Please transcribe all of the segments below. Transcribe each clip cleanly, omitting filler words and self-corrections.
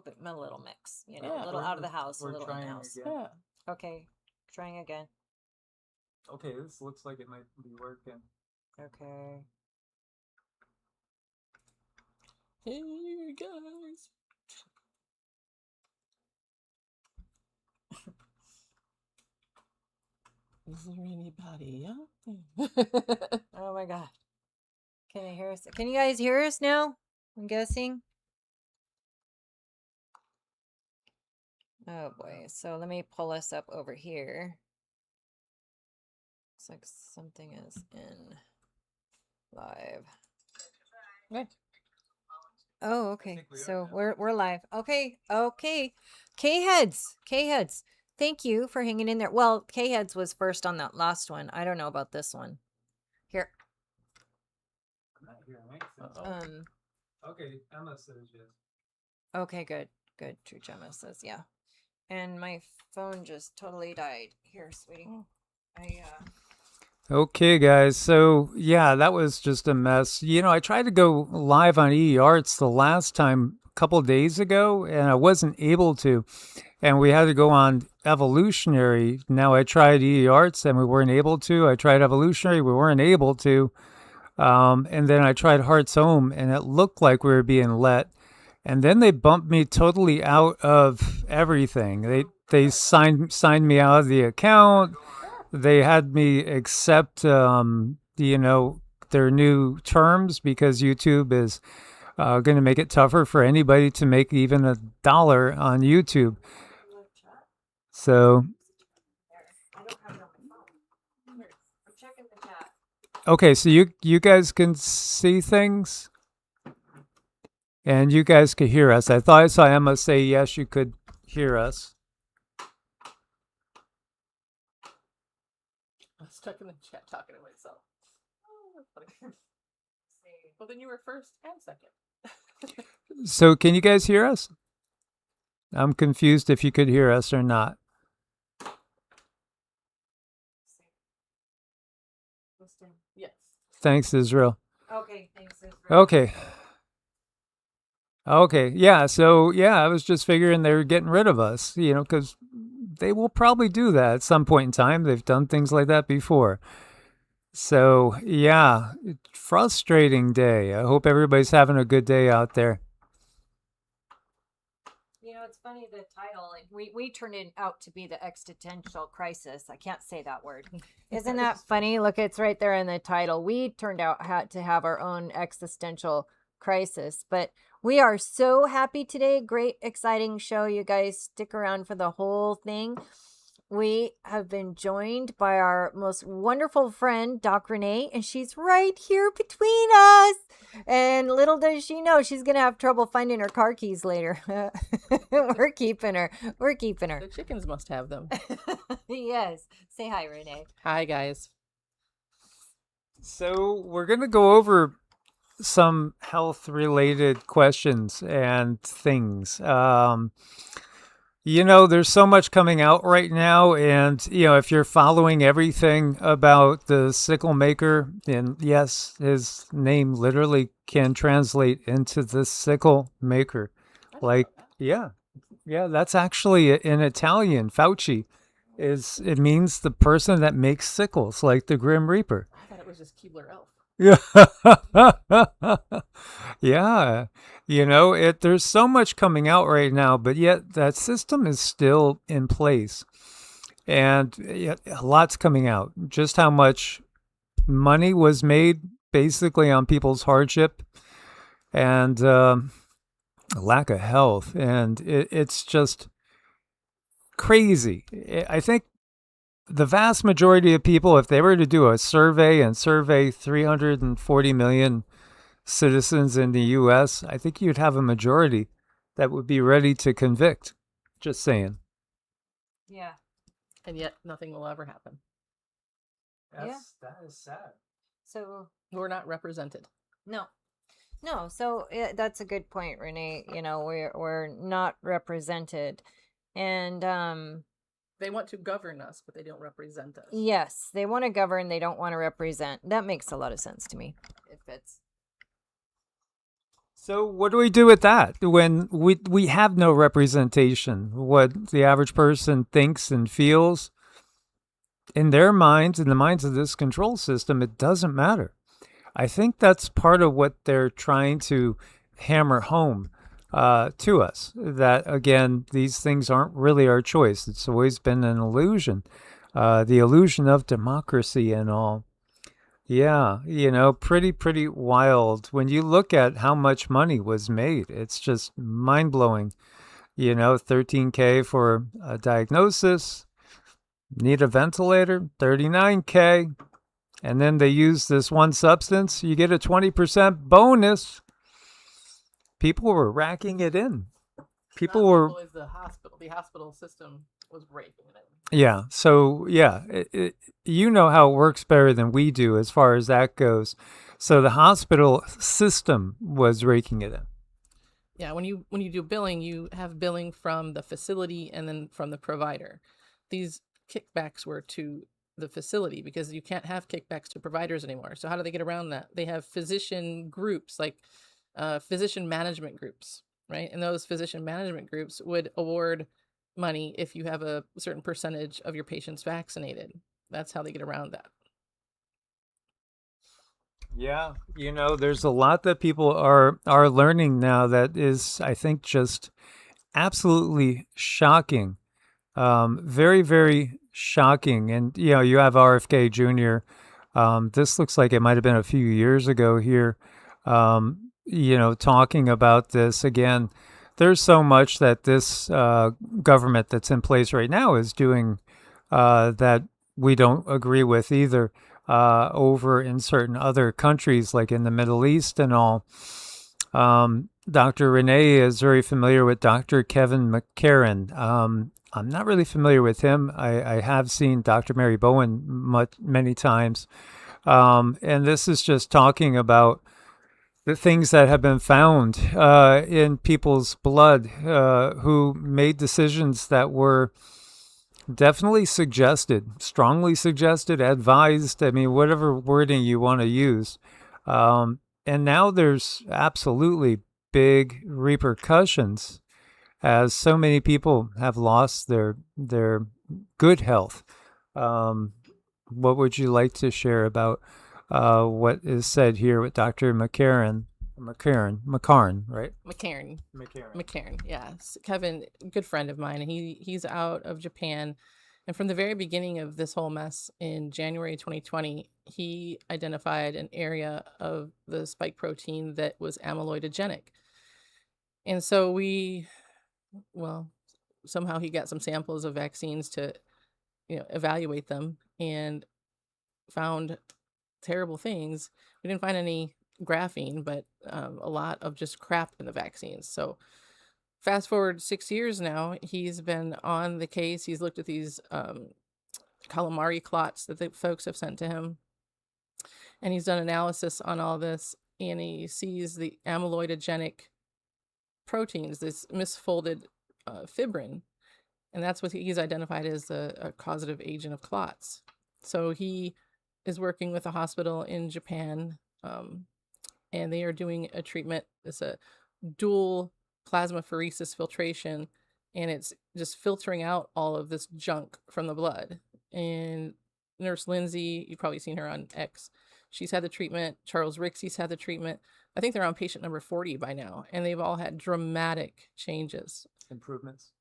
bit, a little mix, you know, Yeah, a little out of the house, a We're little in the trying house. again. Yeah. Okay, trying again. Okay, this looks like it might be working. Okay. Hey guys. Is there anybody out there? Oh my god. Can you hear us? Can you guys hear us now? I'm guessing. Oh boy. So let me pull us up over here. Looks like something is in live. Okay. Oh, okay. So we're live. Okay. Okay. K-heads. K-heads. Thank you for hanging in there. Well, K-heads was first on that last one. I don't know about this one. Here. I'm not hearing anything. Okay, Emma says yes. Okay, good. Good. True Gemma says yeah. And my phone just totally died. Here, sweetie. Okay, guys. So, yeah, that was just a mess. You know, I tried to go live on EEARTS the last time a couple days ago, and I wasn't able to. And we had to go on evolutionary. Now, I tried EEARTS, and we weren't able to. I tried evolutionary. We weren't able to. And then I tried Heart's Home, and it looked like we were being let. And then they bumped me totally out of everything. They signed me out of the account. They had me accept, you know, their new terms because YouTube is going to make it tougher for anybody to make even $1 on YouTube. So, okay, so you guys can see things, and you guys could hear us. I thought I saw Emma say yes, you could hear us. I'm stuck in the chat talking to myself. Well, then you were first and second. So can you guys hear us? I'm confused if you could hear us or not. Yes. Thanks, Israel. Okay, thanks, Israel. Okay. Okay, yeah, so, yeah, I was just figuring they were getting rid of us, you know, because they will probably do that at some point in time. They've done things like that before. So, yeah, frustrating day. I hope everybody's having a good day out there. You know, it's funny, the title, like we turned it out to be the existential crisis. I can't say that word. Isn't that funny? Look, it's right there in the title. We turned out to have our own existential crisis, but we are so happy today. Great, exciting show. You guys stick around for the whole thing. We have been joined by our most wonderful friend, Doc Renee, and she's right here between us. And little does she know, she's going to have trouble finding her car keys later. We're keeping her. We're keeping her. The chickens must have them. Yes. Say hi, Renee. Hi, guys. So we're going to go over some health-related questions and things. You know, there's so much coming out right now, and, you know, if you're following everything about the sickle maker, and yes, his name literally can translate into the sickle maker. Like, yeah, that's actually in Italian. Fauci it means the person that makes sickles, like the Grim Reaper. I thought it was just Keebler Elf. Yeah. Yeah. You know, there's so much coming out right now, but yet that system is still in place. And yet a lot's coming out. Just how much money was made basically on people's hardship and lack of health. And it's just crazy. I think the vast majority of people, if they were to do a survey and survey 340 million citizens in the U.S., I think you'd have a majority that would be ready to convict. Just saying. Yeah. And yet nothing will ever happen. That is sad. So We're not represented. No. So that's a good point, Renee. You know, we're not represented. And they want to govern us, but they don't represent us. Yes, they want to govern, they don't want to represent. That makes a lot of sense to me. It fits. So what do we do with that when we have no representation? What the average person thinks and feels in their minds, in the minds of this control system, it doesn't matter. I think that's part of what they're trying to hammer home to us. That again, these things aren't really our choice. It's always been an illusion, the illusion of democracy and all. Yeah, pretty wild. When you look at how much money was made, it's just mind blowing. 13K for a diagnosis, need a ventilator, 39K. And then they use this one substance, you get a 20% bonus. People were racking it in. People were. Always the hospital. The hospital system was raking it in. Yeah. So, yeah, you know how it works better than we do as far as that goes. So the hospital system was raking it in. Yeah, when you do billing, you have billing from the facility and then from the provider. These kickbacks were to the facility because you can't have kickbacks to providers anymore. So how do they get around that? They have physician groups like physician management groups, right? And those physician management groups would award money if you have a certain percentage of your patients vaccinated. That's how they get around that. Yeah, there's a lot that people are learning now that is, I think, just absolutely shocking. Very, very shocking. And, you have RFK Jr. This looks like it might have been a few years ago here, talking about this again. There's so much that this government that's in place right now is doing that we don't agree with either over in certain other countries, like in the Middle East and all. Dr. Rena is very familiar with Dr. Kevin McCarran. I'm not really familiar with him. I have seen Dr. Mary Bowen many times. And this is just talking about the things that have been found in people's blood who made decisions that were definitely suggested, strongly suggested, advised. I mean, whatever wording you want to use. And now there's absolutely big repercussions as so many people have lost their good health. What would you like to share about what is said here with Dr. McCarran, right? McCarran, yes. Kevin, good friend of mine, and he's out of Japan. And from the very beginning of this whole mess in January 2020, he identified an area of the spike protein that was amyloidogenic. And so somehow he got some samples of vaccines to, evaluate them and found terrible things. We didn't find any graphene, but a lot of just crap in the vaccines. So fast forward 6 years now, he's been on the case. He's looked at these calamari clots that the folks have sent to him. And he's done analysis on all this, and he sees the amyloidogenic proteins, this misfolded fibrin, and that's what he's identified as a causative agent of clots. So he is working with a hospital in Japan, and they are doing a treatment. It's a dual plasmapheresis filtration, and it's just filtering out all of this junk from the blood. And Nurse Lindsay, you've probably seen her on X. She's had the treatment. Charles Rixey's had the treatment. I think they're on patient number 40 by now, and they've all had dramatic changes. Improvements.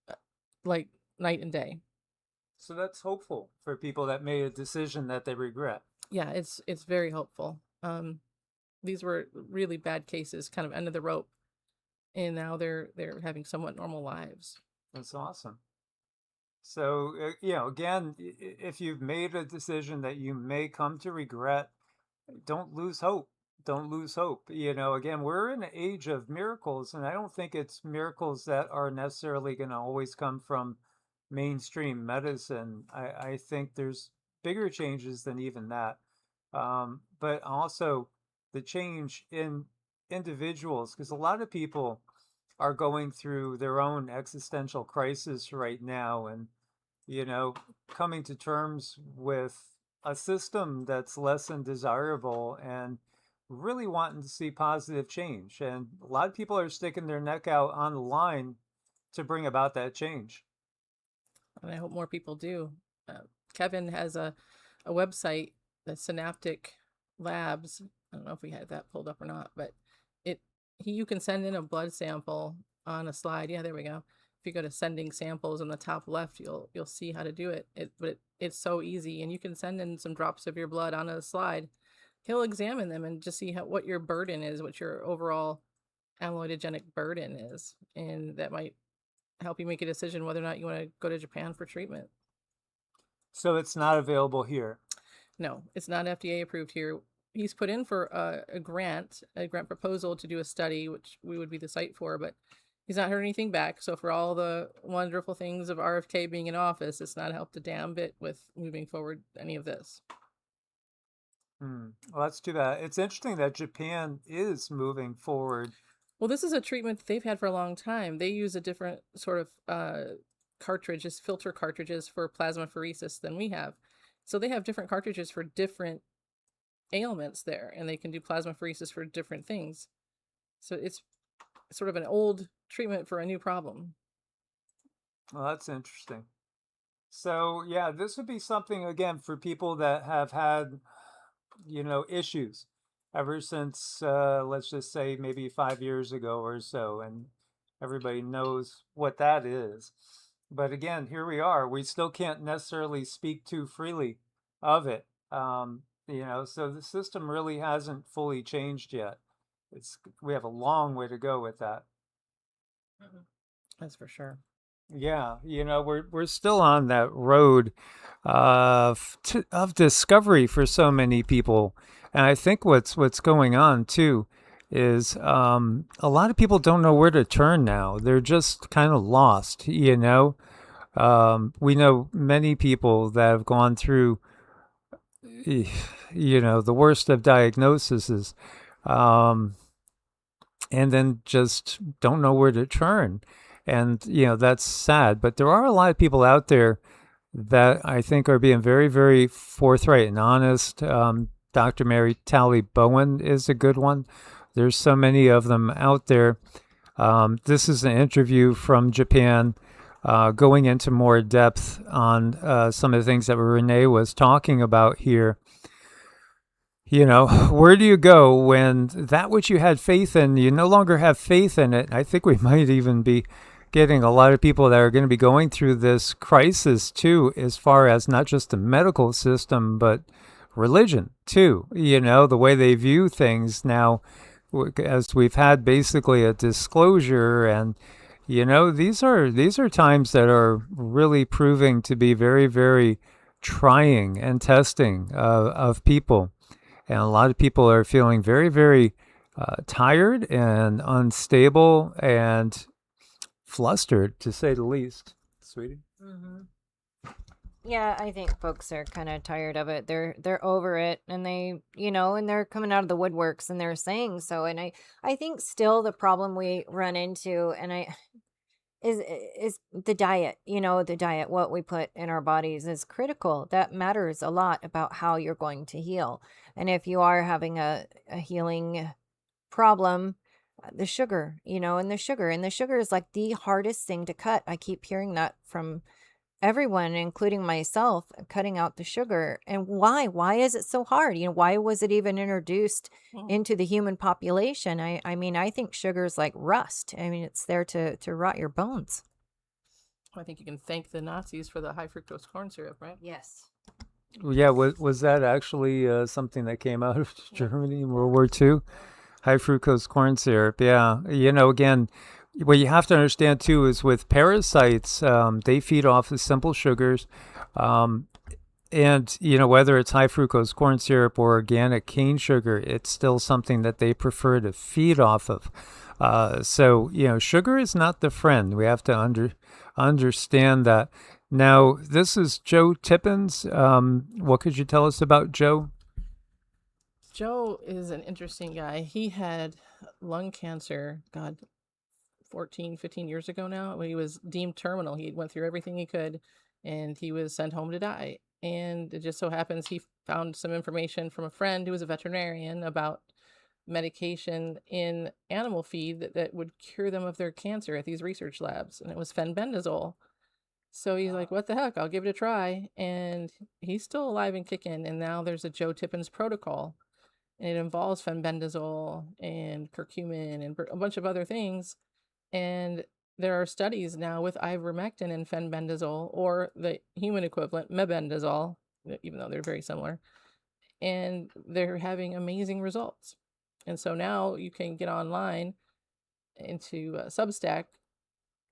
Like night and day. So that's hopeful for people that made a decision that they regret. Yeah, it's very hopeful. These were really bad cases, kind of end of the rope, and now they're having somewhat normal lives. That's awesome. So, again, if you've made a decision that you may come to regret, don't lose hope. Don't lose hope. Again, we're in an age of miracles, and I don't think it's miracles that are necessarily going to always come from mainstream medicine. I think there's bigger changes than even that. But also the change in individuals, because a lot of people are going through their own existential crisis right now, and coming to terms with a system that's less than desirable, and really wanting to see positive change. And a lot of people are sticking their neck out on the line to bring about that change. And I hope more people do. Kevin has a website, the Synaptic Labs. I don't know if we had that pulled up or not, but you can send in a blood sample on a slide. Yeah, there we go. If you go to sending samples on the top left, you'll see how to do it. It's so easy, and you can send in some drops of your blood on a slide. He'll examine them and just see what your burden is, what your overall amyloidogenic burden is, and that might help you make a decision whether or not you want to go to Japan for treatment. So it's not available here. No, it's not FDA approved here. He's put in for a grant proposal to do a study, which we would be the site for, but he's not heard anything back. So for all the wonderful things of RFK being in office, it's not helped a damn bit with moving forward any of this. Well, that's too bad. It's interesting that Japan is moving forward. Well, this is a treatment that they've had for a long time. They use a different sort of cartridges, filter cartridges for plasmapheresis than we have. So they have different cartridges for different ailments there, and they can do plasmapheresis for different things. So it's sort of an old treatment for a new problem. Well, that's interesting. So yeah, this would be something again for people that have had, issues ever since, let's just say maybe 5 years ago or so, and everybody knows what that is. But again, here we are. We still can't necessarily speak too freely of it. So the system really hasn't fully changed yet. We have a long way to go with that. That's for sure. Yeah, we're still on that road of discovery for so many people, and I think what's going on too is a lot of people don't know where to turn now. They're just kind of lost. We know many people that have gone through the worst of diagnoses, and then just don't know where to turn. And, that's sad. But there are a lot of people out there that I think are being very, very forthright and honest. Dr. Mary Talley Bowen is a good one. There's so many of them out there. This is an interview from Japan, going into more depth on some of the things that Renee was talking about here. Where do you go when that which you had faith in, you no longer have faith in it? I think we might even be getting a lot of people that are going to be going through this crisis too, as far as not just the medical system, but religion too. The way they view things now, as we've had basically a disclosure, and these are times that are really proving to be very, very trying and testing of people. And a lot of people are feeling very, very tired and unstable and flustered, to say the least. Sweetie? Mm-hmm. Yeah, I think folks are kind of tired of it. They're over it, and they, and they're coming out of the woodworks, and they're saying so. And I think still the problem we run into, is the diet. The diet, what we put in our bodies is critical. That matters a lot about how you're going to heal. And if you are having a healing problem, the sugar, and the sugar is like the hardest thing to cut. I keep hearing that from everyone, including myself, cutting out the sugar. And why is it so hard? Why was it even introduced into the human population? I think sugar is like rust. It's there to rot your bones. I think you can thank the Nazis for the high fructose corn syrup, right? Yes. Yeah, was that actually something that came out of Germany in World War II? High fructose corn syrup, yeah. Again, what you have to understand too is with parasites, they feed off of simple sugars. And, whether it's high fructose corn syrup or organic cane sugar, it's still something that they prefer to feed off of. So, sugar is not the friend. We have to understand that. Now, this is Joe Tippins. What could you tell us about Joe? Joe is an interesting guy. He had lung cancer, 14, 15 years ago now, when he was deemed terminal. He went through everything he could, and he was sent home to die. And it just so happens he found some information from a friend who was a veterinarian about medication in animal feed that would cure them of their cancer at these research labs, and it was fenbendazole. So he's like, what the heck? I'll give it a try. And he's still alive and kicking. And now there's a Joe Tippins protocol, and it involves fenbendazole and curcumin and a bunch of other things. And there are studies now with ivermectin and fenbendazole, or the human equivalent, mebendazole, even though they're very similar. And they're having amazing results. And so now you can get online into Substack,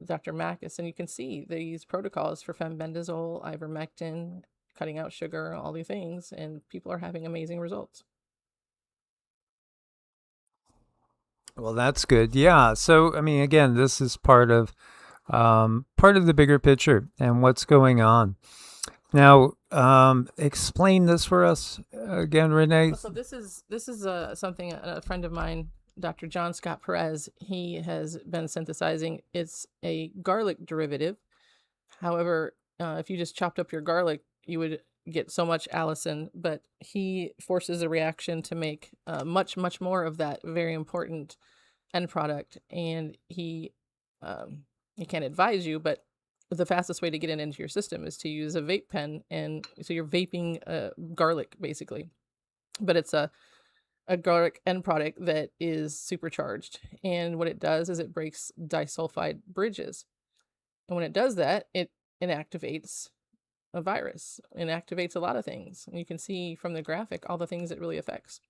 Dr. Mackus, and you can see these protocols for fenbendazole, ivermectin, cutting out sugar, all these things, and people are having amazing results. Well, that's good. Yeah. So, I mean, again, this is part of the bigger picture and what's going on. Now, explain this for us again, Renee. So this is something a friend of mine, Dr. John Scott Perez, he has been synthesizing. It's a garlic derivative. However, if you just chopped up your garlic, you would get so much allicin, but he forces a reaction to make much more of that very important end product. And he can't advise you, but the fastest way to get it into your system is to use a vape pen, and so you're vaping garlic basically, but it's a garlic end product that is supercharged. And what it does is it breaks disulfide bridges, and when it does that, it inactivates a virus, inactivates a lot of things. And you can see from the graphic all the things it really affects.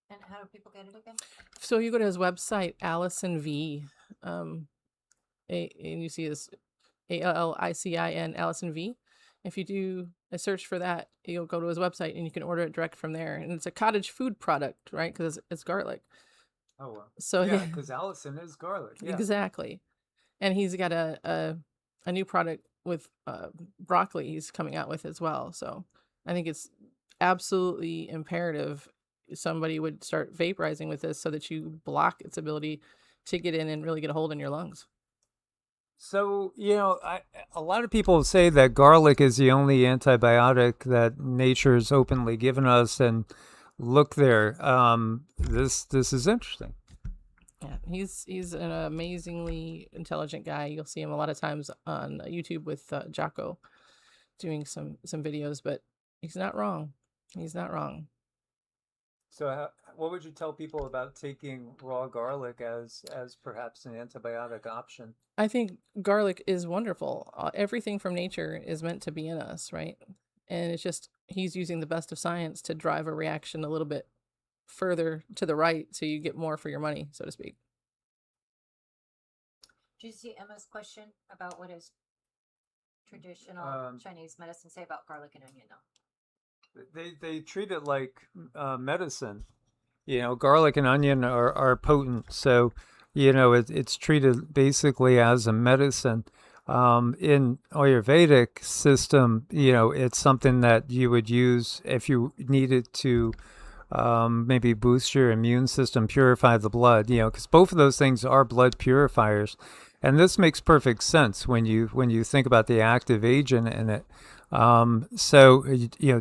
And how do people get it again? So you go to his website, Allison V, and you see his ALLICIN, Allison V. If you do a search for that, you'll go to his website and you can order it direct from there. And it's a cottage food product, right? Because it's garlic. Oh, wow. So yeah, because allicin is garlic. Yeah. Exactly. And he's got a new product with broccoli he's coming out with as well. So I think it's absolutely imperative somebody would start vaporizing with this so that you block its ability to get in and really get a hold in your lungs. So, a lot of people say that garlic is the only antibiotic that nature's openly given us, and look there. This is interesting. Yeah, he's an amazingly intelligent guy. You'll see him a lot of times on YouTube with Jocko doing some videos, but he's not wrong. He's not wrong. So what would you tell people about taking raw garlic as perhaps an antibiotic option? I think garlic is wonderful. Everything from nature is meant to be in us, right? And it's just he's using the best of science to drive a reaction a little bit further to the right so you get more for your money, so to speak. Did you see Emma's question about what is traditional Chinese medicine say about garlic and onion now? They treat it like medicine. Garlic and onion are potent, so it's treated basically as a medicine. In Ayurvedic system, it's something that you would use if you needed to maybe boost your immune system, purify the blood, because both of those things are blood purifiers. And this makes perfect sense when you think about the active agent in it. So,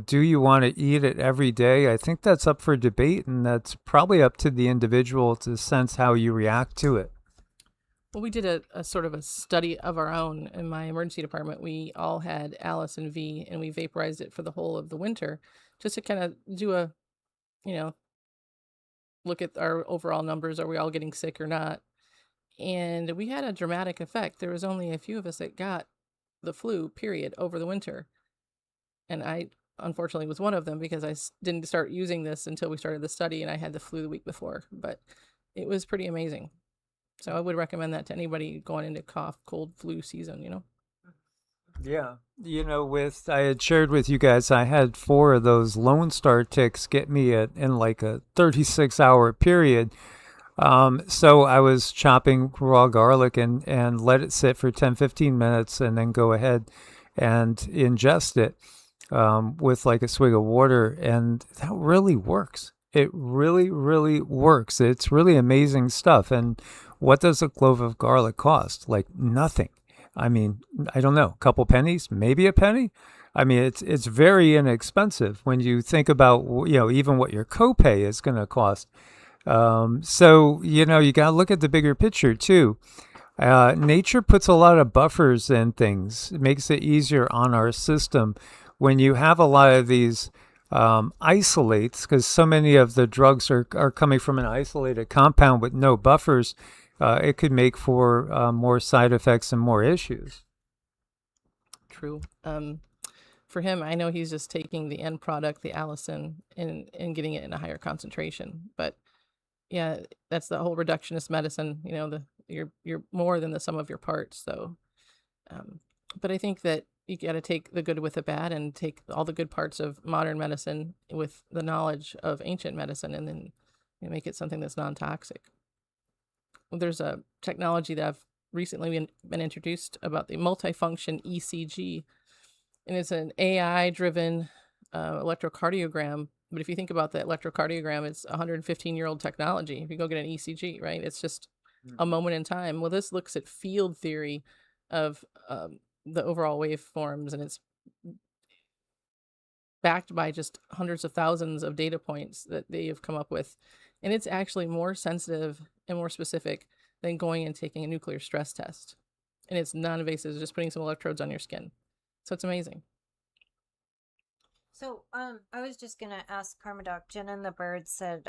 do you want to eat it every day? I think that's up for debate, and that's probably up to the individual to sense how you react to it. Well, we did a sort of a study of our own in my emergency department. We all had Allison V, and we vaporized it for the whole of the winter just to kind of do a, look at our overall numbers. Are we all getting sick or not? And we had a dramatic effect. There was only a few of us that got the flu, period, over the winter. And I, unfortunately, was one of them because I didn't start using this until we started the study, and I had the flu the week before. But it was pretty amazing. So I would recommend that to anybody going into cough, cold, flu season, Yeah. I had shared with you guys, I had 4 of those Lone Star ticks get me in like a 36-hour period. So I was chopping raw garlic and let it sit for 10-15 minutes and then go ahead and ingest it with like a swig of water. And that really works. It really, really works. It's really amazing stuff. And what does a clove of garlic cost? Like nothing. I mean, I don't know, a couple pennies, maybe a penny. I mean, it's very inexpensive when you think about, even what your copay is going to cost. So, you know, you got to look at the bigger picture too. Nature puts a lot of buffers in things. It makes it easier on our system when you have a lot of these isolates, because so many of the drugs are coming from an isolated compound with no buffers. It could make for more side effects and more issues. True. For him, I know he's just taking the end product, the allicin, and getting it in a higher concentration. But yeah, that's the whole reductionist medicine. You know, you're more than the sum of your parts. So, but I think that you got to take the good with the bad and take all the good parts of modern medicine with the knowledge of ancient medicine, and then make it something that's non-toxic. There's a technology that I've recently been introduced about the multifunction ECG, and it's an AI-driven electrocardiogram. But if you think about the electrocardiogram, it's 115-year-old technology. If you go get an ECG, right, it's just a moment in time. Well, this looks at field theory of the overall waveforms, and it's backed by just hundreds of thousands of data points that they have come up with. And it's actually more sensitive and more specific than going and taking a nuclear stress test. And it's non-invasive, just putting some electrodes on your skin. So it's amazing. So, I was just gonna ask Karmadoc. Jen and the Bird said,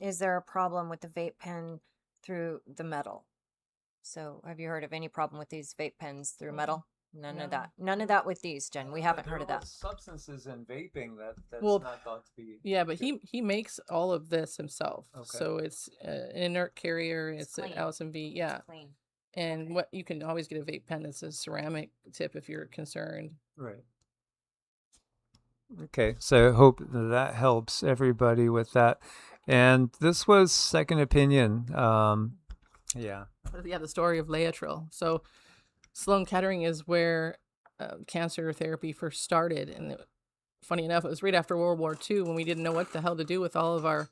"Is there a problem with the vape pen through the metal?" So, have you heard of any problem with these vape pens through metal? None of that. None of that with these, Jen. We haven't heard of that. Substances in vaping that's Well, not thought to be. Yeah, but he makes all of this himself. Okay. So it's an inert carrier. It's an clean. Allison V. Yeah. It's clean. And what you can always get a vape pen that's a ceramic tip if you're concerned. Right. Okay, so I hope that helps everybody with that. And this was Second Opinion. Yeah. Yeah, the story of Laetrile. So Sloan Kettering is where cancer therapy first started. And funny enough, it was right after World War II when we didn't know what the hell to do with all of our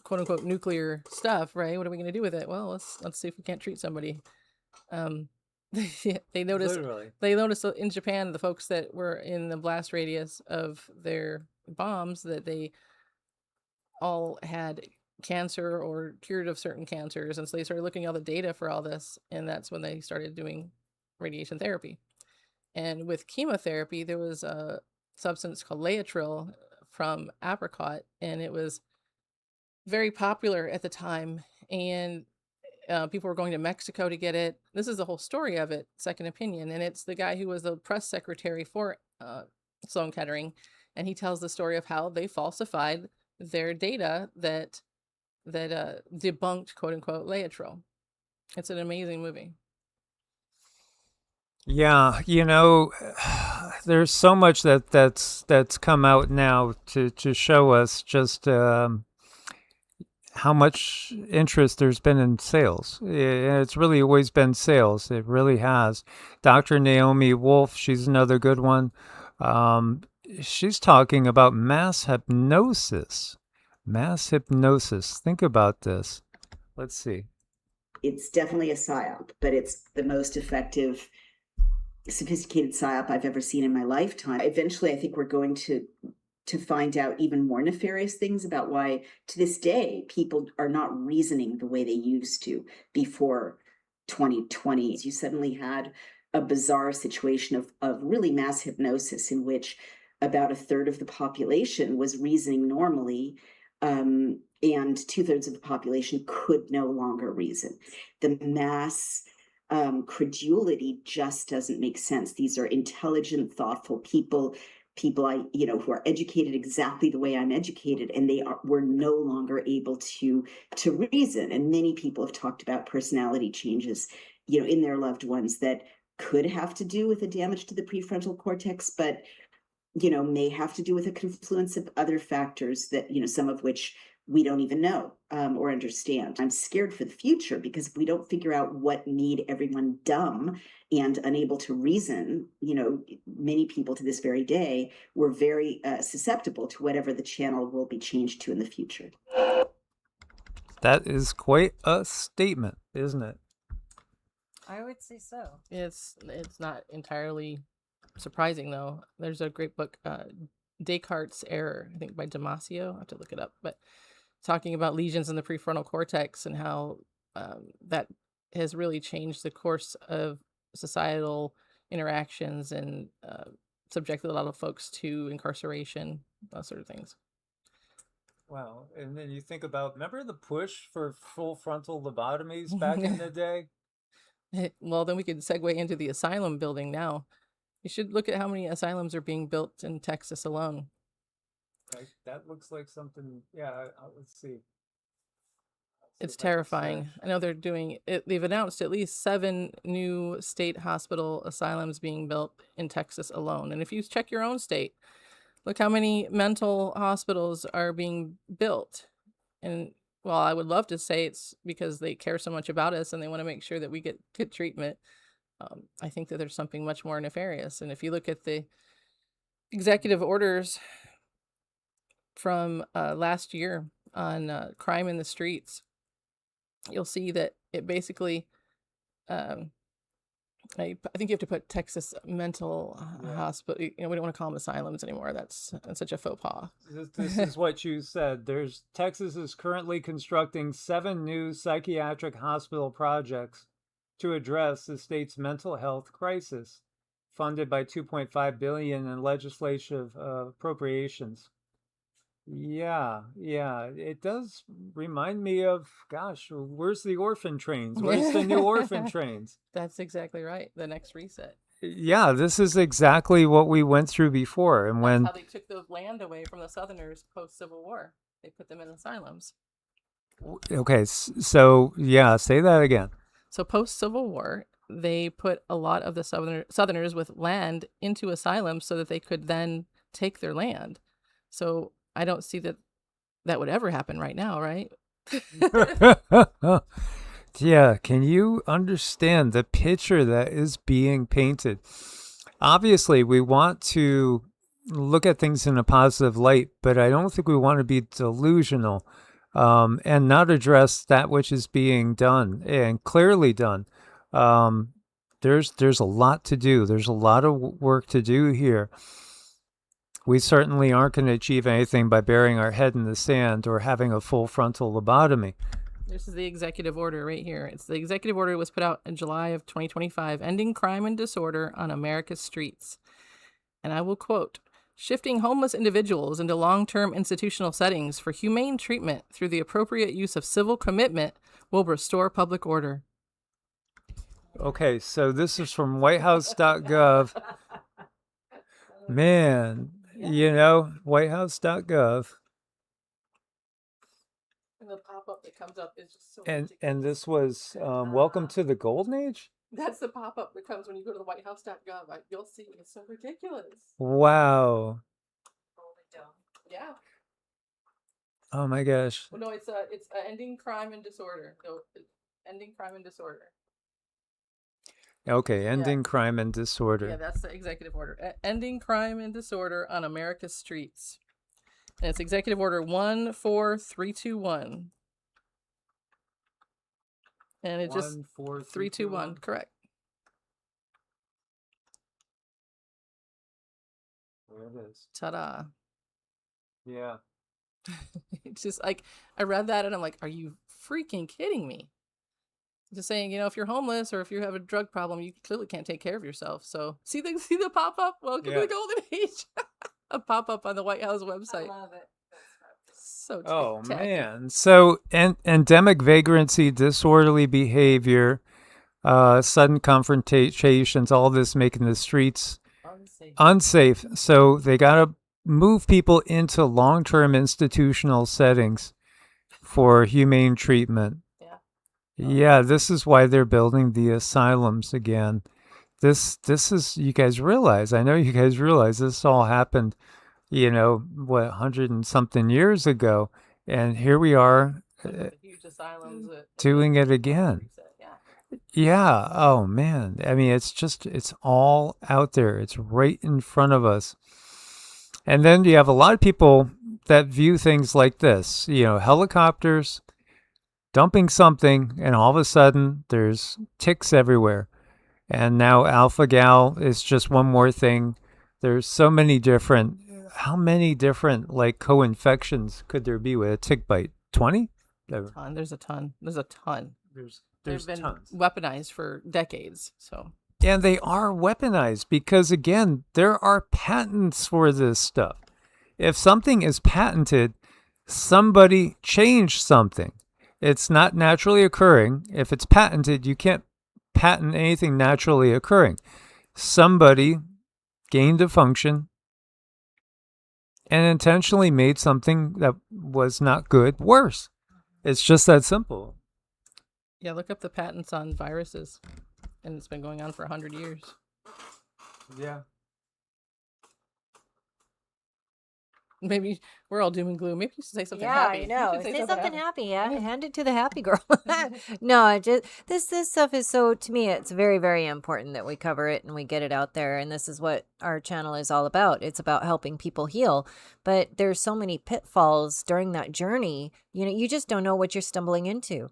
quote unquote nuclear stuff, right? What are we going to do with it? Well, let's see if we can't treat somebody. They noticed Literally. They noticed in Japan, the folks that were in the blast radius of their bombs, that they all had cancer or cured of certain cancers, and so they started looking at all the data for all this, and that's when they started doing radiation therapy. And with chemotherapy, there was a substance called Laetrile from apricot, and it was very popular at the time, and people were going to Mexico to get it. This is the whole story of it, Second Opinion, and it's the guy who was the press secretary for Sloan Kettering, and he tells the story of how they falsified their data that debunked quote unquote Laetrile. It's an amazing movie. Yeah, you know, there's so much that's come out now to show us just how much interest there's been in sales. It's really always been sales. It really has. Dr. Naomi Wolf, she's another good one. She's talking about mass hypnosis. Mass hypnosis. Think about this. Let's see. It's definitely a psyop, but it's the most effective, sophisticated psyop I've ever seen in my lifetime. Eventually, I think we're going to find out even more nefarious things about why, to this day, people are not reasoning the way they used to before 2020. You suddenly had a bizarre situation of really mass hypnosis in which about a third of the population was reasoning normally, and 2/3 of the population could no longer reason. The mass credulity just doesn't make sense. These are intelligent, thoughtful people who are educated exactly the way I'm educated, and were no longer able to reason. And many people have talked about personality changes, in their loved ones that could have to do with the damage to the prefrontal cortex, but may have to do with a confluence of other factors that, some of which we don't even know or understand. I'm scared for the future, because if we don't figure out what made everyone dumb and unable to reason, many people to this very day were very susceptible to whatever the channel will be changed to in the future. That is quite a statement, isn't it? I would say so. It's not entirely surprising, though. There's a great book, Descartes' Error, I think by Damasio. I have to look it up, but talking about lesions in the prefrontal cortex and how that has really changed the course of societal interactions and subjected a lot of folks to incarceration, those sort of things. Wow. And then you think about, remember the push for full frontal lobotomies back in the day? Well, then we could segue into the asylum building now. You should look at how many asylums are being built in Texas alone. That looks like something, yeah, let's see. It's terrifying. I know they're doing it. They've announced at least 7 new state hospital asylums being built in Texas alone. And if you check your own state, look how many mental hospitals are being built. And well, I would love to say it's because they care so much about us and they want to make sure that we get good treatment. I think that there's something much more nefarious. And if you look at the executive orders from last year on crime in the streets, you'll see that it basically, I think you have to put Texas mental hospital. We don't want to call them asylums anymore. That's such a faux pas. This is what you said. Texas is currently constructing 7 new psychiatric hospital projects to address the state's mental health crisis, funded by $2.5 billion in legislative appropriations. Yeah, it does remind me of, gosh, where's the orphan trains? Where's the new orphan trains? That's exactly right. The next reset. Yeah, this is exactly what we went through before. And That's how they took the land away from the Southerners post-Civil War. They put them in asylums. Okay, so yeah, say that again. So post-Civil War, they put a lot of the Southerners with land into asylums so that they could then take their land. So I don't see that would ever happen right now, right? Yeah, can you understand the picture that is being painted? Obviously, we want to look at things in a positive light, but I don't think we want to be delusional and not address that which is being done and clearly done. There's a lot to do. There's a lot of work to do here. We certainly aren't going to achieve anything by burying our head in the sand or having a full frontal lobotomy. This is the executive order right here. It's the executive order that was put out in July of 2025, ending crime and disorder on America's streets. And I will quote, shifting homeless individuals into long-term institutional settings for humane treatment through the appropriate use of civil commitment will restore public order. Okay, so this is from whitehouse.gov. Man, whitehouse.gov. And the pop-up that comes up is just so and this was welcome to the golden age? That's the pop-up that comes when you go to the whitehouse.gov. You'll see it's so ridiculous. Wow. Yeah. Oh my gosh. Well, no, it's ending crime and disorder. No, ending crime and disorder. Okay, ending crime and disorder. Yeah, that's the executive order. Ending crime and disorder on America's streets. And it's executive order 14321. And it just 14321, correct. There it is. Ta-da. Yeah. It's just like, I read that and I'm like, are you freaking kidding me? Just saying, if you're homeless or if you have a drug problem, you clearly can't take care of yourself. So see the pop-up? Welcome to the golden age. A pop-up on the White House website. I love it. So man. So endemic vagrancy, disorderly behavior, sudden confrontations, all this making the streets unsafe. So they got to move people into long-term institutional settings for humane treatment. Yeah, this is why they're building the asylums again. This is, you guys realize, I know you guys realize this all happened, 100 and something years ago. And here we are huge asylums doing it again. Yeah. Oh, man. I mean, it's all out there. It's right in front of us. And then you have a lot of people that view things like this, helicopters dumping something, and all of a sudden there's ticks everywhere. And now alpha-gal is just one more thing. There's so many different, how many different co-infections could there be with a tick bite? 20? ton. There's a ton. There's a ton. There's They've been tons. weaponized for decades. So And they are weaponized because, again, there are patents for this stuff. If something is patented, somebody changed something. It's not naturally occurring. If it's patented, you can't patent anything naturally occurring. Somebody gained a function and intentionally made something that was not good worse. It's just that simple. yeah, look up the patents on viruses, and it's been going on for 100 years. Yeah. Maybe we're all doom and gloom. Maybe you should say something Yeah, happy. I You know. should Say something happy. Yeah, Yeah. hand it to the happy girl. No, I just this stuff is so, to me, it's very, very important that we cover it and we get it out there. And this is what our channel is all about. It's about helping people heal. But there's so many pitfalls during that journey. You just don't know what you're stumbling into.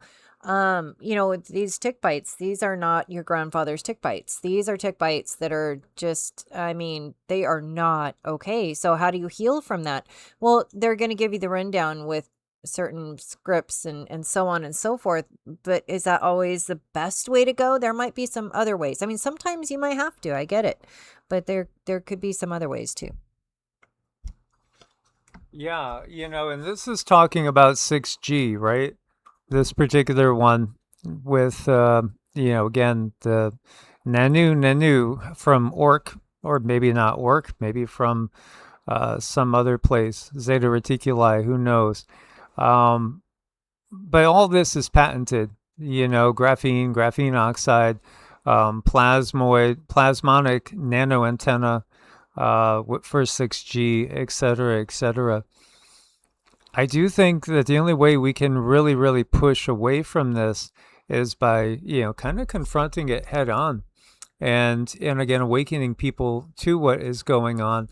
These tick bites, these are not your grandfather's tick bites. These are tick bites that are just, they are not okay. So how do you heal from that? Well, they're going to give you the rundown with certain scripts and so on and so forth. But is that always the best way to go? There might be some other ways. Sometimes you might have to, I get it, but there could be some other ways too. Yeah, and this is talking about 6G, right? This particular one with, again, the Nanu from Orc, or maybe not Orc, maybe from some other place, Zeta Reticuli, who knows? But all this is patented, graphene oxide, plasmonic nanoantenna for 6G, et cetera, et cetera. I do think that the only way we can really, really push away from this is by, kind of confronting it head on and again, awakening people to what is going on.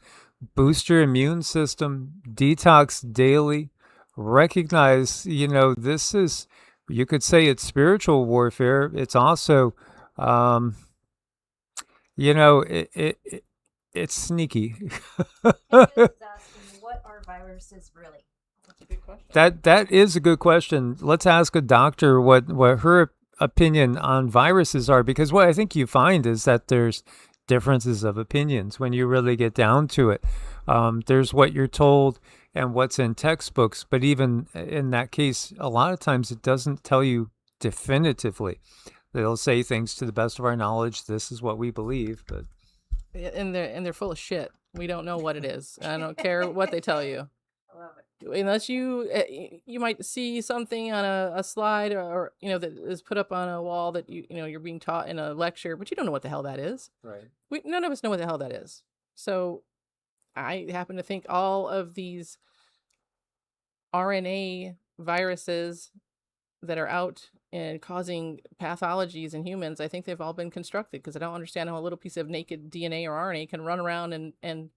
Boost your immune system, detox daily, recognize, this is, you could say it's spiritual warfare. It's also, it's sneaky. What are viruses really? That's a good question. That is a good question. Let's ask a doctor what her opinion on viruses are, because what I think you find is that there's differences of opinions when you really get down to it. There's what you're told and what's in textbooks, but even in that case, a lot of times it doesn't tell you definitively. They'll say things to the best of our knowledge. This is what we believe, but And they're full of shit. We don't know what it is. I don't care what they tell you. I love it. Unless you might see something on a slide or that is put up on a wall that you're being taught in a lecture, but you don't know what the hell that is. right. None of us know what the hell that is. So I happen to think all of these RNA viruses that are out and causing pathologies in humans, I think they've all been constructed, because I don't understand how a little piece of naked DNA or RNA can run around and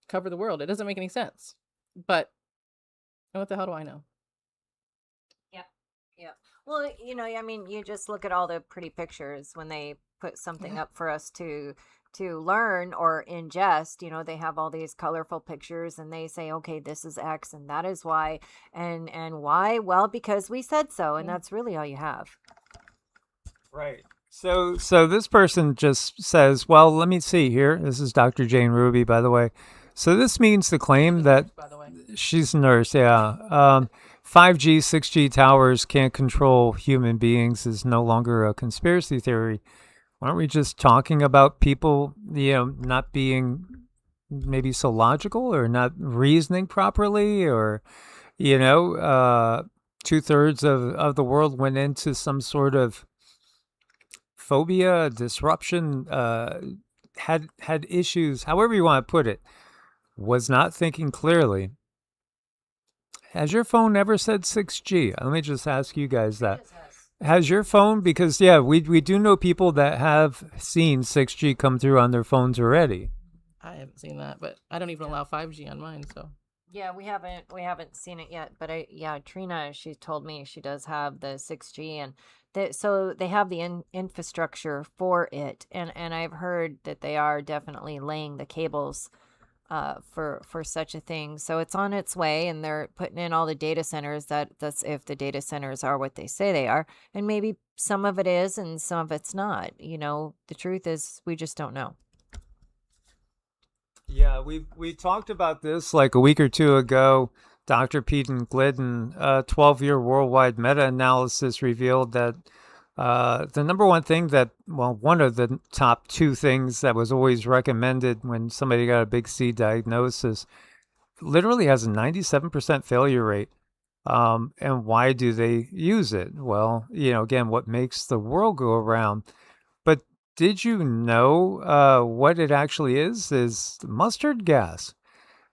cover the world. It doesn't make any sense. But what the hell do I know? Yeah. Well, you just look at all the pretty pictures when they put something up for us to learn or ingest. They have all these colorful pictures and they say, okay, this is X and that is Y, and why? Well, because we said so, and that's really all you have. Right. So this person just says, well, let me see here. This is Dr. Jane Ruby, by the way. So this means to claim that By the way, she's a nurse, yeah. 5G, 6G towers can't control human beings is no longer a conspiracy theory. Aren't we just talking about people, not being maybe so logical or not reasoning properly, or, 2/3 of the world went into some sort of phobia, disruption, had issues, however you want to put it, was not thinking clearly. Has your phone ever said 6G? Let me just ask you guys that. Has your phone, because we do know people that have seen 6G come through on their phones already. I haven't seen that, but I don't even allow 5G on mine. So Yeah, we haven't seen it yet, but Trina, she told me she does have the 6G, and so they have the infrastructure for it, and I've heard that they are definitely laying the cables for such a thing. So it's on its way, and they're putting in all the data centers. That's if the data centers are what they say they are, and maybe some of it is, and some of it's not. The truth is, we just don't know. Yeah, we talked about this like a week or two ago. Dr. Peden Glidden, a 12-year worldwide meta-analysis revealed that the number one thing one of the top two things that was always recommended when somebody got a big C diagnosis literally has a 97% failure rate. And why do they use it? Well, again, what makes the world go around? But did you know what it actually is mustard gas?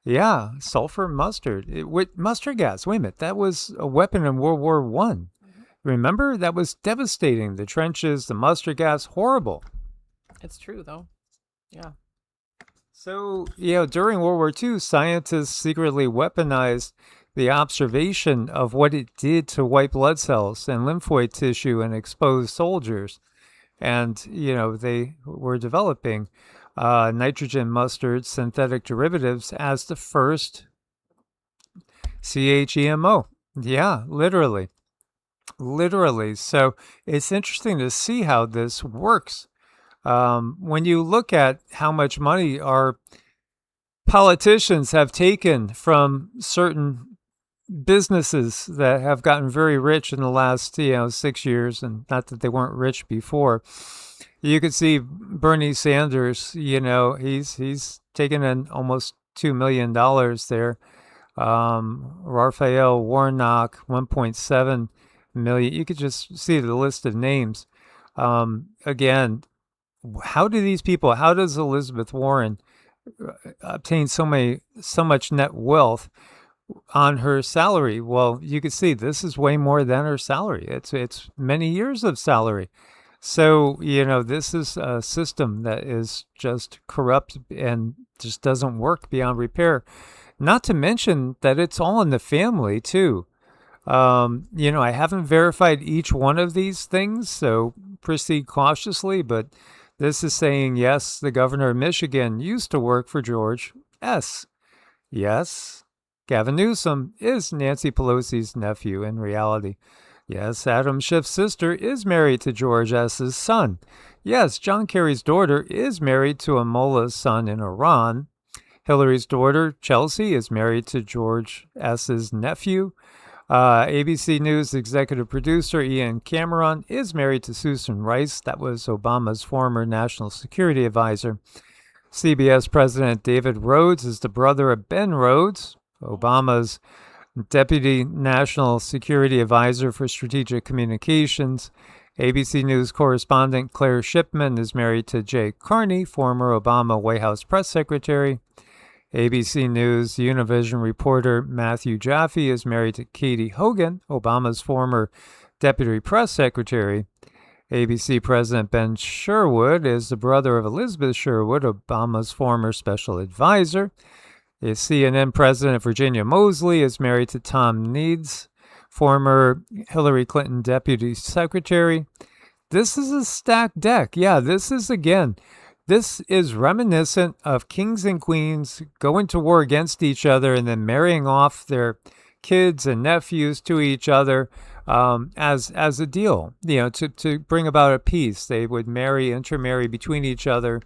Yeah, sulfur mustard. With mustard gas. Wait a minute, that was a weapon in World War One. Remember, that was devastating. The trenches, the mustard gas, horrible. It's true, though. Yeah. So, during World War II, scientists secretly weaponized the observation of what it did to white blood cells and lymphoid tissue in exposed soldiers. And, they were developing nitrogen mustard synthetic derivatives as the first CHEMO. Yeah, literally. Literally. So it's interesting to see how this works. When you look at how much money our politicians have taken from certain businesses that have gotten very rich in the last 6 years, and not that they weren't rich before, you could see Bernie Sanders. He's taken in almost $2 million there. Raphael Warnock, 1.7 million. You could just see the list of names. Again, how does Elizabeth Warren obtain so much net wealth on her salary? Well, you can see this is way more than her salary. It's many years of salary. So, this is a system that is just corrupt and just doesn't work beyond repair. Not to mention that it's all in the family too. I haven't verified each one of these things, so proceed cautiously, but this is saying, yes, the governor of Michigan used to work for George S. Yes, Gavin Newsom is Nancy Pelosi's nephew in reality. Yes, Adam Schiff's sister is married to George S.'s son. Yes, John Kerry's daughter is married to a mullah's son in Iran. Hillary's daughter, Chelsea, is married to George S.'s nephew. ABC News executive producer Ian Cameron is married to Susan Rice. That was Obama's former national security advisor. CBS President David Rhodes is the brother of Ben Rhodes, Obama's Deputy National Security Advisor for Strategic Communications. ABC News correspondent Claire Shipman is married to Jay Carney, former Obama White House press secretary. ABC News Univision reporter Matthew Jaffe is married to Katie Hogan, Obama's former deputy press secretary. ABC President Ben Sherwood is the brother of Elizabeth Sherwood, Obama's former special advisor. The CNN President Virginia Mosley is married to Tom Needs, former Hillary Clinton deputy secretary. This is a stacked deck. Yeah, this is reminiscent of kings and queens going to war against each other and then marrying off their kids and nephews to each other as a deal, to bring about a peace. They would intermarry between each other.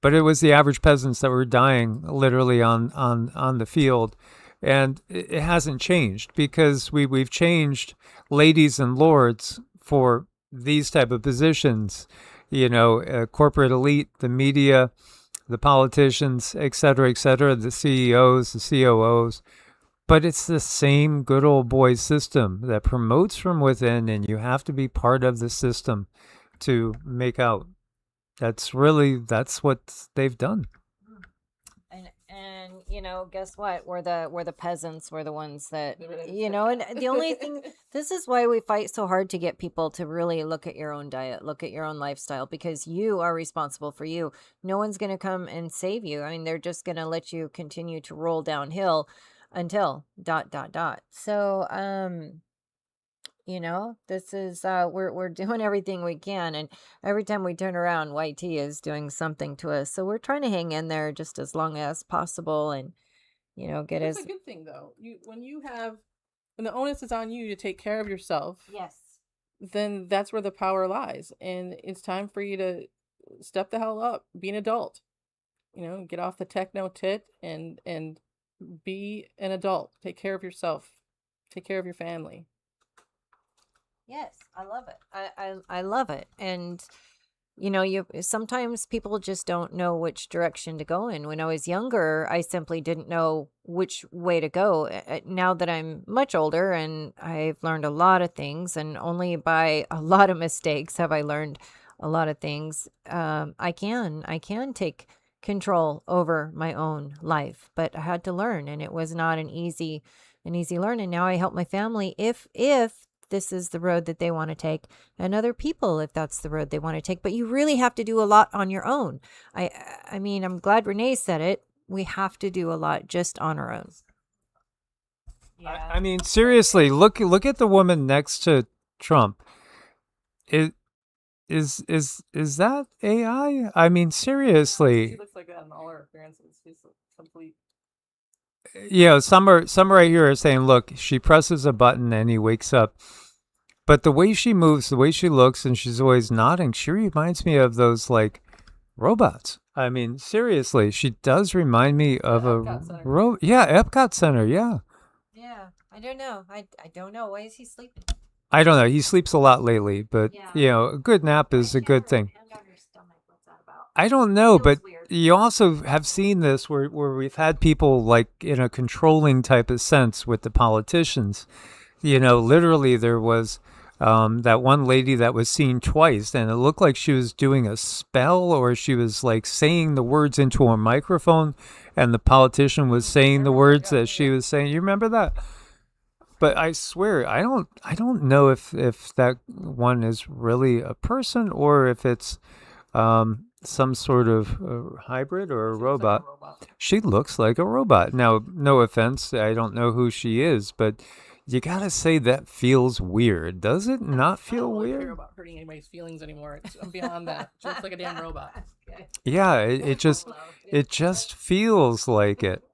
But it was the average peasants that were dying literally on the field. And it hasn't changed because we've changed ladies and lords for these type of positions, corporate elite, the media, the politicians, et cetera, the CEOs, the COOs. But it's the same good old boy system that promotes from within, and you have to be part of the system to make out. That's what they've done. And guess what? We're the peasants. We're the ones that, and the only thing, this is why we fight so hard to get people to really look at your own diet, look at your own lifestyle, because you are responsible for you. No one's going to come and save you. I mean, they're just going to let you continue to roll downhill until ... So, This is we're doing everything we can, and every time we turn around, YT is doing something to us. So we're trying to hang in there just as long as possible, and get That's as a good thing, though. When the onus is on you to take care of yourself, yes, then that's where the power lies. And it's time for you to step the hell up, be an adult. Get off the techno tit and be an adult. Take care of yourself. Take care of your family. yes, I love it. I love it, and you sometimes people just don't know which direction to go in. When I was younger, I simply didn't know which way to go. Now that I'm much older and I've learned a lot of things, and only by a lot of mistakes have I learned a lot of things. I can take control over my own life, but I had to learn, and it was not an easy learn. And now I help my family if this is the road that they want to take, and other people if that's the road they want to take. But you really have to do a lot on your own. I mean, I'm glad Renee said it. We have to do a lot just on our own. Yeah. I mean, seriously, look at the woman next to Trump. Is that AI? I mean, seriously. She looks like that in all her appearances. She's complete. Some right here are saying, look, she presses a button and he wakes up. But the way she moves, the way she looks, and she's always nodding, she reminds me of those like robots. I mean, seriously, she does remind me of Epcot Center. Yeah. Yeah, I don't know. I don't know. Why is he sleeping? I don't know. He sleeps a lot lately, but a good nap is a good thing. I don't know, but you also have seen this where we've had people like in a controlling type of sense with the politicians. Literally there was that one lady that was seen twice, and it looked like she was doing a spell, or she was like saying the words into a microphone, and the politician was saying the words that she was saying. You remember that? But I swear, I don't know if that one is really a person or if it's some sort of hybrid or a robot. She looks like a robot. Now, no offense, I don't know who she is, but you gotta say that feels weird. Does it not feel weird? I don't care about hurting anybody's feelings anymore. I'm beyond that. Just like a damn robot. Yeah, it just feels like it.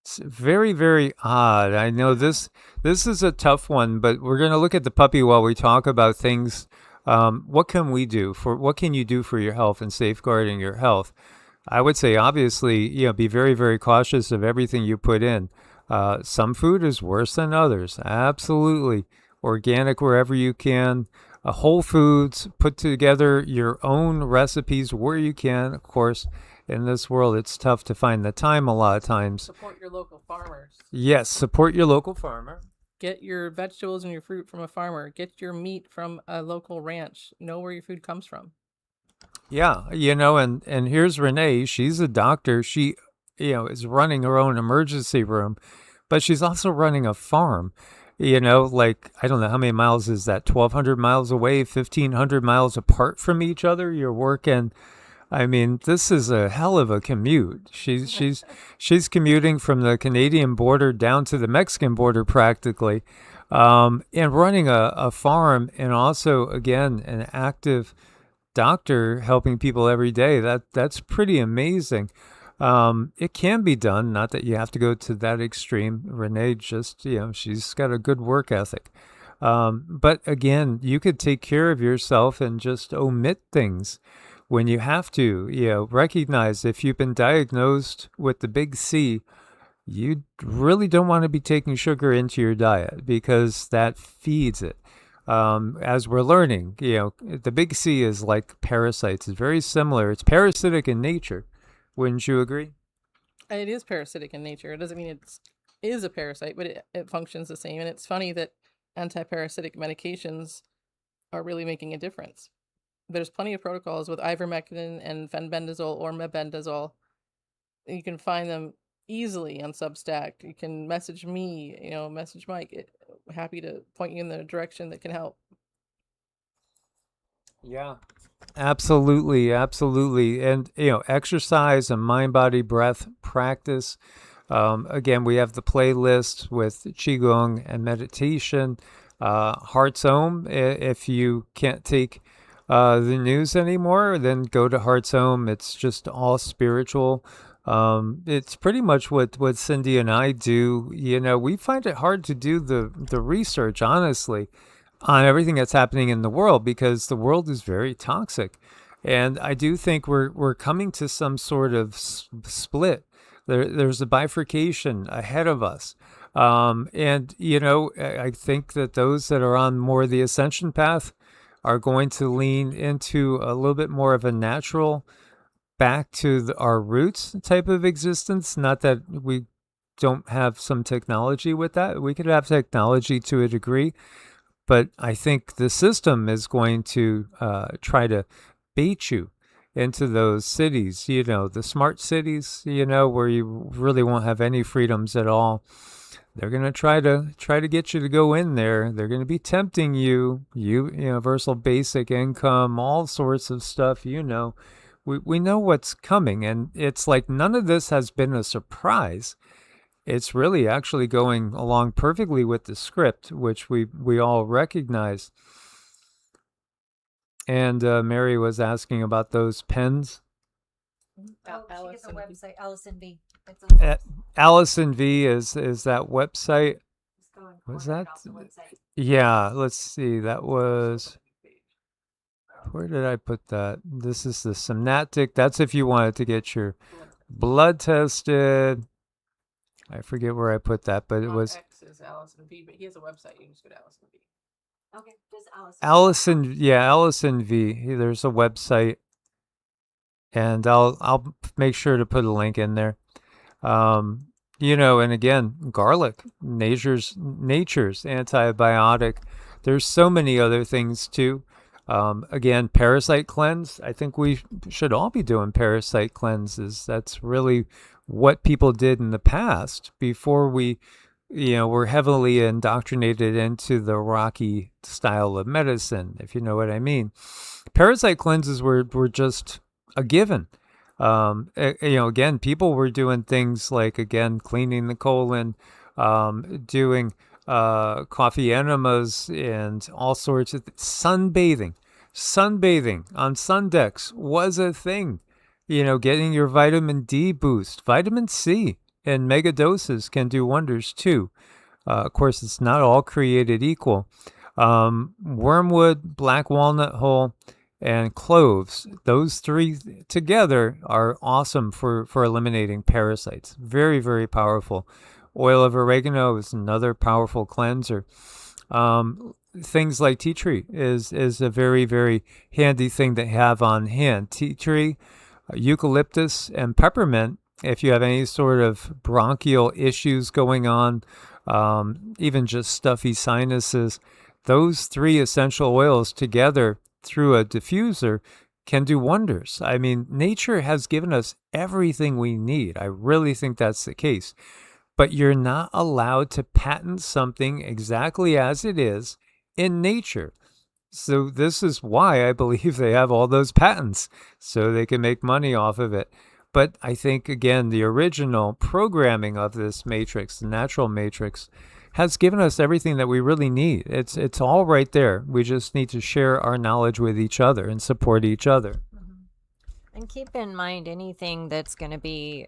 It's very, very odd. I know this is a tough one, but we're gonna look at the puppy while we talk about things. What can you do for your health and safeguarding your health? I would say, obviously, be very, very cautious of everything you put in. Some food is worse than others. Absolutely. Organic wherever you can. Whole foods, put together your own recipes where you can. Of course, in this world, it's tough to find the time a lot of times. Support your local farmers. Yes, support your local farmer. Get your vegetables and your fruit from a farmer. Get your meat from a local ranch. Know where your food comes from. Yeah, and here's Renee. She's a doctor. She, is running her own emergency room, but she's also running a farm. Like, I don't know, how many miles is that? 1,200 miles away, 1,500 miles apart from each other. You're working. I mean, this is a hell of a commute. She's commuting from the Canadian border down to the Mexican border practically, and running a farm, and also, again, an active doctor helping people every day. That's pretty amazing. It can be done. Not that you have to go to that extreme. Renee just, she's got a good work ethic. But again, you could take care of yourself and just omit things when you have to. Recognize if you've been diagnosed with the big C, you really don't want to be taking sugar into your diet because that feeds it. As we're learning, the big C is like parasites. It's very similar. It's parasitic in nature. Wouldn't you agree? It is parasitic in nature. It doesn't mean it is a parasite, but it functions the same. And it's funny that anti-parasitic medications are really making a difference. There's plenty of protocols with ivermectin and fenbendazole or mebendazole. You can find them easily on Substack. You can message me, message Mike. Happy to point you in the direction that can help. Yeah. Absolutely. And, exercise and mind, body, breath practice. Again, we have the playlist with Qigong and meditation. Heart's Home. If you can't take the news anymore, then go to Heart's Home. It's just all spiritual. It's pretty much what Cindy and I do. You know, we find it hard to do the research, honestly, on everything that's happening in the world because the world is very toxic. And I do think we're coming to some sort of split. There's a bifurcation ahead of us. And, you know, I think that those that are on more the ascension path are going to lean into a little bit more of a natural, back to our roots type of existence. Not that we don't have some technology with that. We could have technology to a degree, but I think the system is going to try to bait you into those cities, you know, the smart cities, you know, where you really won't have any freedoms at all. They're going to try to get you to go in there. They're going to be tempting you, universal basic income, all sorts of stuff, you know. We know what's coming, and it's like none of this has been a surprise. It's really actually going along perfectly with the script, which we all recognize. And Mary was asking about those pens. Oh, she gets a website, Allison V. Allison V is that website. Was that? Yeah, let's see. That was. Where did I put that? This is the Synaptic. That's if you wanted to get your blood tested. I forget where I put that, but it was. X is Allison V, but he has a website. You can just go to Allison V. Okay, just Allison V. There's a website, and I'll make sure to put a link in there. You know, and again, garlic, nature's antibiotic. There's so many other things too. Again, parasite cleanse. I think we should all be doing parasite cleanses. That's really what people did in the past before we, you know, were heavily indoctrinated into the Rocky style of medicine, if you know what I mean. Parasite cleanses were just a given. You know, again, people were doing things like, again, cleaning the colon, doing coffee enemas and all sorts of sunbathing. Sunbathing on sun decks was a thing. You know, getting your vitamin D boost. Vitamin C in mega doses can do wonders too. Of course, it's not all created equal. Wormwood, black walnut hull, and cloves. Those three together are awesome for eliminating parasites. Very, very powerful. Oil of oregano is another powerful cleanser. Things like tea tree is a very, very handy thing to have on hand. Tea tree, eucalyptus, and peppermint, if you have any sort of bronchial issues going on, even just stuffy sinuses, those three essential oils together through a diffuser can do wonders. I mean, nature has given us everything we need. I really think that's the case. But you're not allowed to patent something exactly as it is in nature. So this is why I believe they have all those patents, so they can make money off of it. But I think, again, the original programming of this matrix, the natural matrix, has given us everything that we really need. It's all right there. We just need to share our knowledge with each other and support each other. And keep in mind, anything that's going to be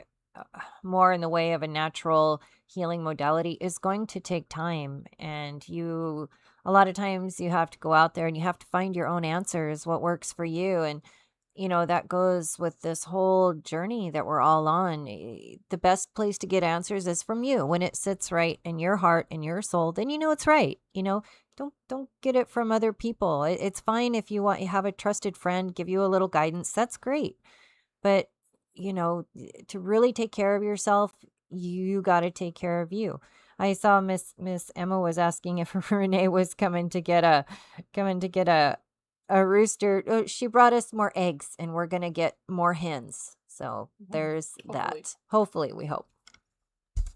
more in the way of a natural healing modality is going to take time. And a lot of times you have to go out there and you have to find your own answers, what works for you. And, you know, that goes with this whole journey that we're all on. The best place to get answers is from you. When it sits right in your heart and your soul, then you know it's right. You know, don't get it from other people. It's fine if you have a trusted friend give you a little guidance. That's great. But, you know, to really take care of yourself, you got to take care of you. I saw Miss Emma was asking if Renee was coming to get a rooster. Oh, she brought us more eggs, and we're gonna get more hens. So there's that. Hopefully, we hope.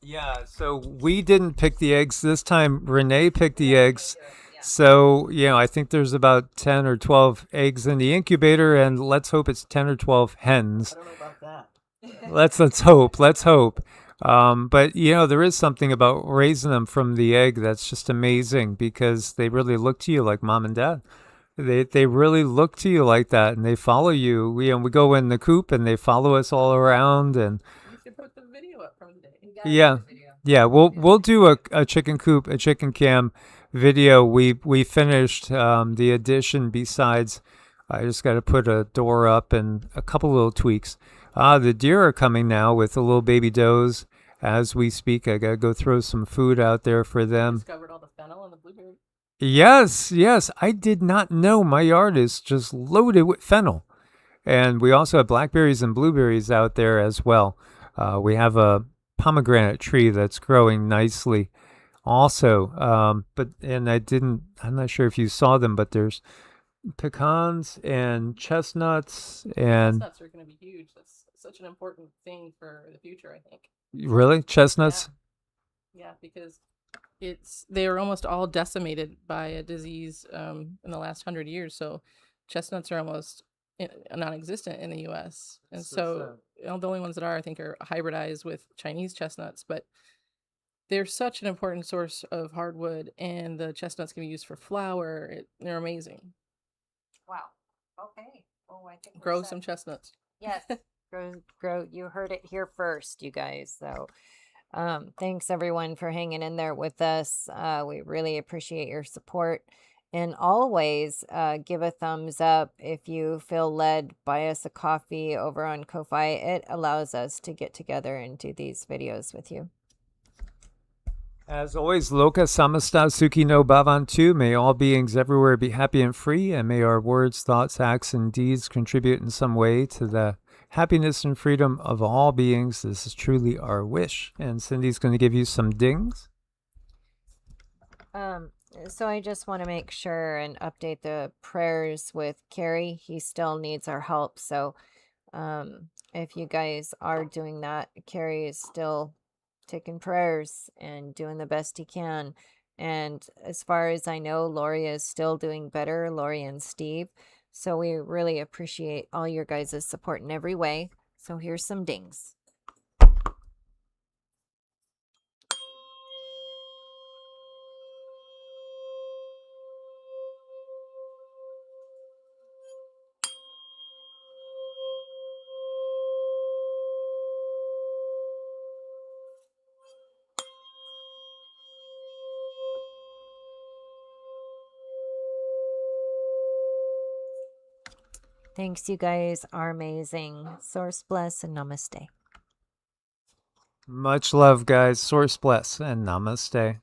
Yeah. So we didn't pick the eggs this time. Renee picked the eggs. So, you know, I think there's about 10 or 12 eggs in the incubator, and let's hope it's 10 or 12 hens. I don't know about that. Let's hope. But there is something about raising them from the egg that's just amazing, because they really look to you like mom and dad. They really look to you like that, and they follow you. We go in the coop and they follow us all around. And You should put the video up from today. yeah, we'll do a chicken coop, a chicken cam video. We finished the addition. Besides, I just got to put a door up and a couple little tweaks. The deer are coming now with the little baby does as we speak. I got to go throw some food out there for them. Discovered all the fennel and the blueberry. Yes. I did not know my yard is just loaded with fennel. And we also have blackberries and blueberries out there as well. We have a pomegranate tree that's growing nicely also. I'm not sure if you saw them, but there's pecans and chestnuts. And Chestnuts are going to be huge. That's such an important thing for the future, I think. Really? Chestnuts? Yeah, because they were almost all decimated by a disease in the last 100 years. So chestnuts are almost non-existent in the U.S. And so the only ones that are, I think, are hybridized with Chinese chestnuts. But they're such an important source of hardwood, and the chestnuts can be used for flour. They're amazing. Wow. Okay. Oh, I think Grow some chestnuts. Yes. grow. You heard it here first, you guys. So thanks everyone for hanging in there with us. We really appreciate your support. And always give a thumbs up if you feel led. Buy us a coffee over on Ko-Fi. It allows us to get together and do these videos with you. As always, Loka Samasta Suki no Bhavantu. May all beings everywhere be happy and free, and may our words, thoughts, acts, and deeds contribute in some way to the happiness and freedom of all beings. This is truly our wish. And Cindy's going to give you some dings. So I just want to make sure and update the prayers with Carrie. He still needs our help. So if you guys are doing that, Carrie is still taking prayers and doing the best he can. And as far as I know, Lori is still doing better, Lori and Steve. So we really appreciate all your guys' support in every way. So here's some dings. Thanks, you guys are amazing. Source bless and namaste. Much love, guys. Source bless and namaste.